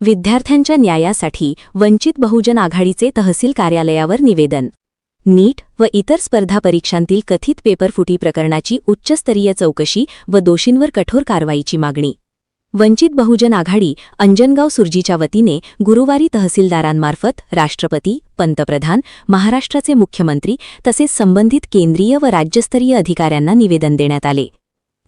विद्यार्थ्यांच्या न्यायासाठी वंचित बहुजन आघाडीचे तहसील कार्यालयावर निवेदन. नीट व इतर स्पर्धा परीक्षांतील कथित पेपरफुटी प्रकरणाची उच्चस्तरीय चौकशी व दोषींवर कठोर कारवाईची मागणी. वंचित बहुजन आघाडी अंजनगाव सुरजीच्या वतीने गुरुवारी तहसीलदारांमार्फत राष्ट्रपती, पंतप्रधान, महाराष्ट्राचे मुख्यमंत्री तसेच संबंधित केंद्रीय व राज्यस्तरीय अधिकाऱ्यांना निवेदन देण्यात आले.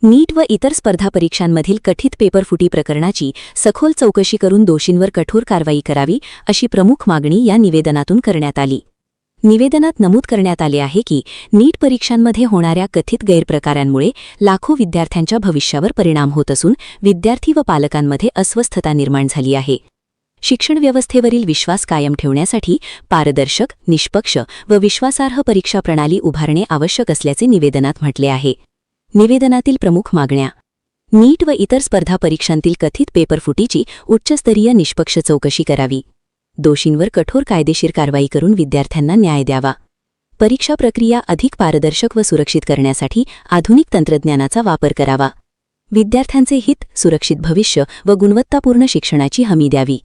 नीट व इतर स्पर्धा परीक्षांमधील कथित पेपरफुटी प्रकरणाची सखोल चौकशी करून दोषींवर कठोर कारवाई करावी अशी प्रमुख मागणी या निवेदनातून करण्यात आली. निवेदनात नमूद करण्यात आले आहे की नीट परीक्षांमध्ये होणाऱ्या कथित गैरप्रकारांमुळे लाखो विद्यार्थ्यांच्या भविष्यावर परिणाम होत असून विद्यार्थी व पालकांमध्ये अस्वस्थता निर्माण झाली आहे. शिक्षण व्यवस्थेवरील विश्वास कायम ठेवण्यासाठी पारदर्शक, निष्पक्ष व विश्वासार्ह परीक्षा प्रणाली उभारणे आवश्यक असल्याचे निवेदनात म्हटले आहे. निवेदनातील प्रमुख मागण्या: नीट व इतर स्पर्धा परीक्षांतील कथित पेपरफुटीची उच्चस्तरीय निष्पक्ष चौकशी करावी. दोषींवर कठोर कायदेशीर कारवाई करून विद्यार्थ्यांना न्याय द्यावा. परीक्षा प्रक्रिया अधिक पारदर्शक व सुरक्षित करण्यासाठी आधुनिक तंत्रज्ञानाचा वापर करावा. विद्यार्थ्यांचे हित, सुरक्षित भविष्य व गुणवत्तापूर्ण शिक्षणाची हमी द्यावी.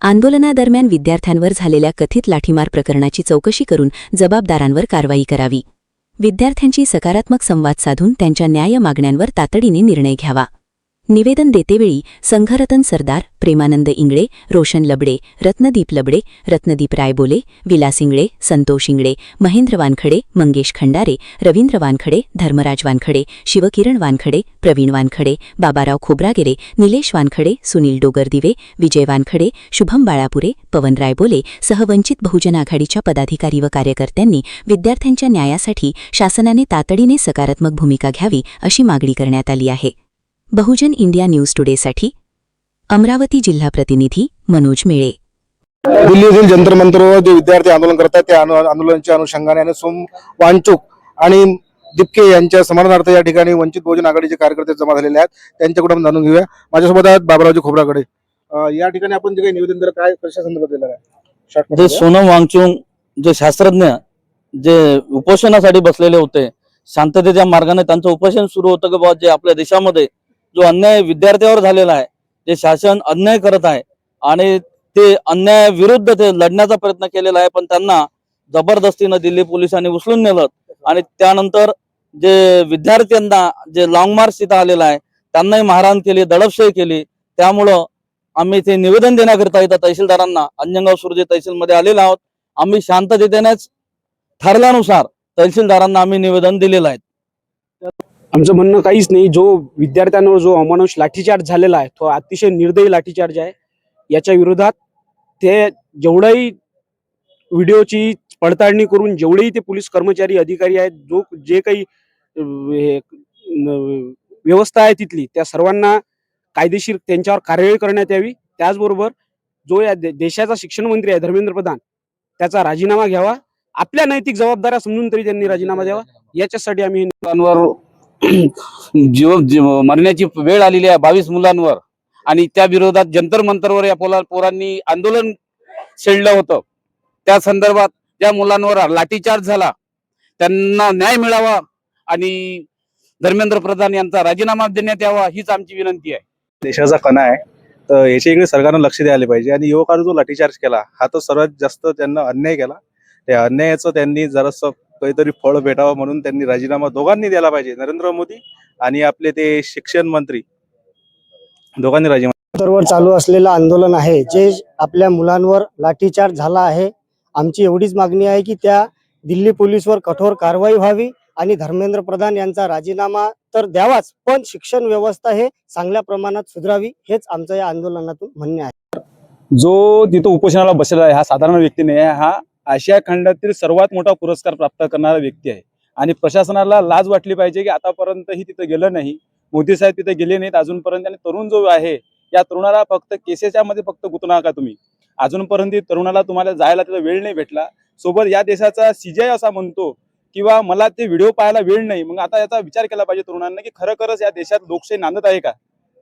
आंदोलनादरम्यान विद्यार्थ्यांवर झालेल्या कथित लाठीमार प्रकरणाची चौकशी करून जबाबदारांवर कारवाई करावी. विद्यार्थ्यांची सकारात्मक संवाद साधून त्यांच्या न्याय मागण्यांवर तातडीने निर्णय घ्यावा. निवेदन देतेवेळी संघरतन सरदार, प्रेमानंद इंगळे, रोशन लबडे, रत्नदीप लबडे, रत्नदीप रायबोले, विलास इंगळे, संतोष इंगळे, महेंद्र वानखडे, मंगेश खंडारे, रवींद्र वानखडे, धर्मराज वानखडे, शिवकिरण वानखडे, प्रवीण वानखडे, बाबाराव खोब्रागेरे, निलेश वानखडे, सुनील डोगरदिवे, विजय वानखडे, शुभम बाळापुरे, पवन रायबोले सह वंचित बहुजन आघाडीच्या पदाधिकारी व कार्यकर्त्यांनी विद्यार्थ्यांच्या न्यायासाठी शासनाने तातडीने सकारात्मक भूमिका घ्यावी अशी मागणी करण्यात आली आहे. बहुजन इंडिया न्यूज टुडेसाठी अमरावती जिल्हा प्रतिनिधी मनोज मेळे. दिल्ली येथील जंतर मंतरवर जे विद्यार्थी आंदोलन करतात त्या आंदोलनाच्या अनुषंगाने आणि सोम वांचूक आणि दिपके यांच्या समाधानार्थ या ठिकाणी वंचित बहुजन आघाडीचे कार्यकर्ते जमा झालेले आहेत. त्यांच्याकडून जाणून घेऊया. माझ्यासोबत आहेत बाबरावजी खोब्रागडे. या ठिकाणी आपण जे काही निवेदन दिलं, काय कशा संदर्भात दिलं आहे? जे सोनम वांगचुक जे शास्त्रज्ञ जे उपोषणासाठी बसलेले होते, शांततेच्या मार्गाने त्यांचं उपोषण सुरू होतं की बाबा जे आपल्या देशामध्ये जो अन्याय विद्यार्थ्यावर झालेला आहे, जे शासन अन्याय करत आहे आणि ते अन्याय विरुद्ध ते लढण्याचा प्रयत्न केलेला आहे, पण त्यांना जबरदस्तीनं दिल्ली पोलिसांनी उचलून नेलं आणि त्यानंतर जे विद्यार्थ्यांना जे लॉंग मार्च तिथं आलेला आहे त्यांनाही मारहाण केली, दडपशाही केली. त्यामुळं आम्ही ते निवेदन देण्याकरिता इथं तहसीलदारांना अंजनगाव सुरजी तहसीलमध्ये आलेलो आहोत. आम्ही शांततेनेच ठरल्यानुसार तहसीलदारांना आम्ही निवेदन दिलेलं आहे. आमचं म्हणणं काहीच नाही. जो विद्यार्थ्यांवर जो अमानुष लाठीचार्ज झालेला आहे तो अतिशय निर्दयी लाठीचार्ज आहे. याच्या विरोधात ते जेवढाही व्हिडिओची पडताळणी करून जेवढेही ते पोलीस कर्मचारी अधिकारी आहेत, जे काही व्यवस्था आहे तिथली, त्या सर्वांना कायदेशीर त्यांच्यावर कार्यवाही करण्यात यावी. त्याचबरोबर जो या देशाचा शिक्षण मंत्री आहे धर्मेंद्र प्रधान, त्याचा राजीनामा घ्यावा. आपल्या नैतिक जबाबदाऱ्या समजून तरी त्यांनी राजीनामा द्यावा. याच्यासाठी आम्ही जीव मरण्याची वेळ आलेली आहे 22 मुलांवर आणि त्या विरोधात जंतर मंतरवर या पोरांनी आंदोलन छेडलं होतं. त्या संदर्भात त्या मुलांवर लाठीचार्ज झाला, त्यांना न्याय मिळावा आणि धर्मेंद्र प्रधान यांचा राजीनामा देण्यात यावा हीच आमची विनंती आहे. देशाचा कणा आहे, तर याच्याकडे सरकारनं लक्ष द्यायला पाहिजे. आणि युवकांनी जो लाठीचार्ज केला हा तर सर्वात जास्त त्यांना अन्याय केला. त्या अन्यायाचं त्यांनी जरासं काहीतरी फळ भेटावं म्हणून त्यांनी राजीनामा दोघांनी द्यायला पाहिजे. नरेंद्र मोदी आणि आपले ते शिक्षण मंत्री दोघांनी राजीनामा. सर्व चालू असलेलं आंदोलन आहे, जे आपल्या मुलांवर लाठीचार्ज झाला आहे. आमची एवढीच मागणी आहे की त्या दिल्ली पोलीसवर कठोर कारवाई व्हावी आणि धर्मेंद्र प्रधान यांचा राजीनामा तर द्यावाच, पण शिक्षण व्यवस्था हे चांगल्या प्रमाणात सुधारावी, हेच आमचं या आंदोलनातून म्हणणे आहे. जो तिथं उपोषणाला बसलेला आहे हा साधारण व्यक्ती नाही आहे. हा आशिया खंडातील सर्वात मोठा पुरस्कार प्राप्त करणारा व्यक्ती आहे आणि प्रशासनाला लाज वाटली पाहिजे की आतापर्यंतही तिथे गेलं नाही. मोदी साहेब तिथे गेले नाहीत अजूनपर्यंत. आणि तरुण जो आहे या तरुणाला फक्त केसेसच्या मध्ये फक्त गुंतू नका तुम्ही. अजूनपर्यंत तरुणाला तुम्हाला जायला तिथं वेळ नाही भेटला. सोबत या देशाचा सीजीआय असा म्हणतो किंवा मला ते व्हिडिओ पाहायला वेळ नाही. मग आता याचा विचार केला पाहिजे तरुणांना की खरंच या देशात लोकशाही नांदत आहे का?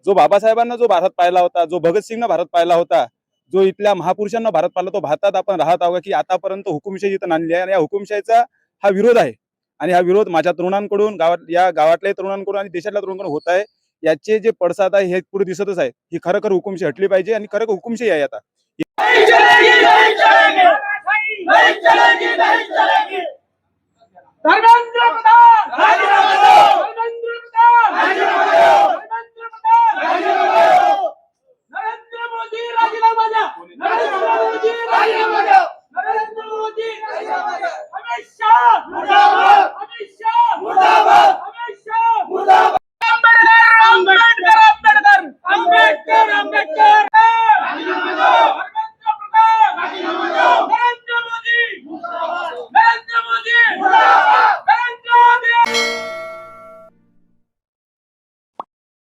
जो बाबासाहेबांना जो भारत पाहिला होता, जो भगतसिंगनं भारत पाहिला होता, जो इथल्या महापुरुषांना भारत पाहिला, तो भारतात आपण राहत आहोत की आतापर्यंत हुकुमशाही इथं नांदली आहे. आणि या हुकुमशाहीचा हा विरोध आहे आणि हा विरोध माझ्या तरुणांकडून, या गावातल्या तरुणांकडून आणि देशातल्या तरुणांकडून होत आहे. याचे जे पडसाद आहे हे पुढे दिसतच आहे. ही खरोखर हुकुमशाही हटली पाहिजे आणि खरोखर हुकुमशाही आहे आता. धर्मेंद्र प्रधान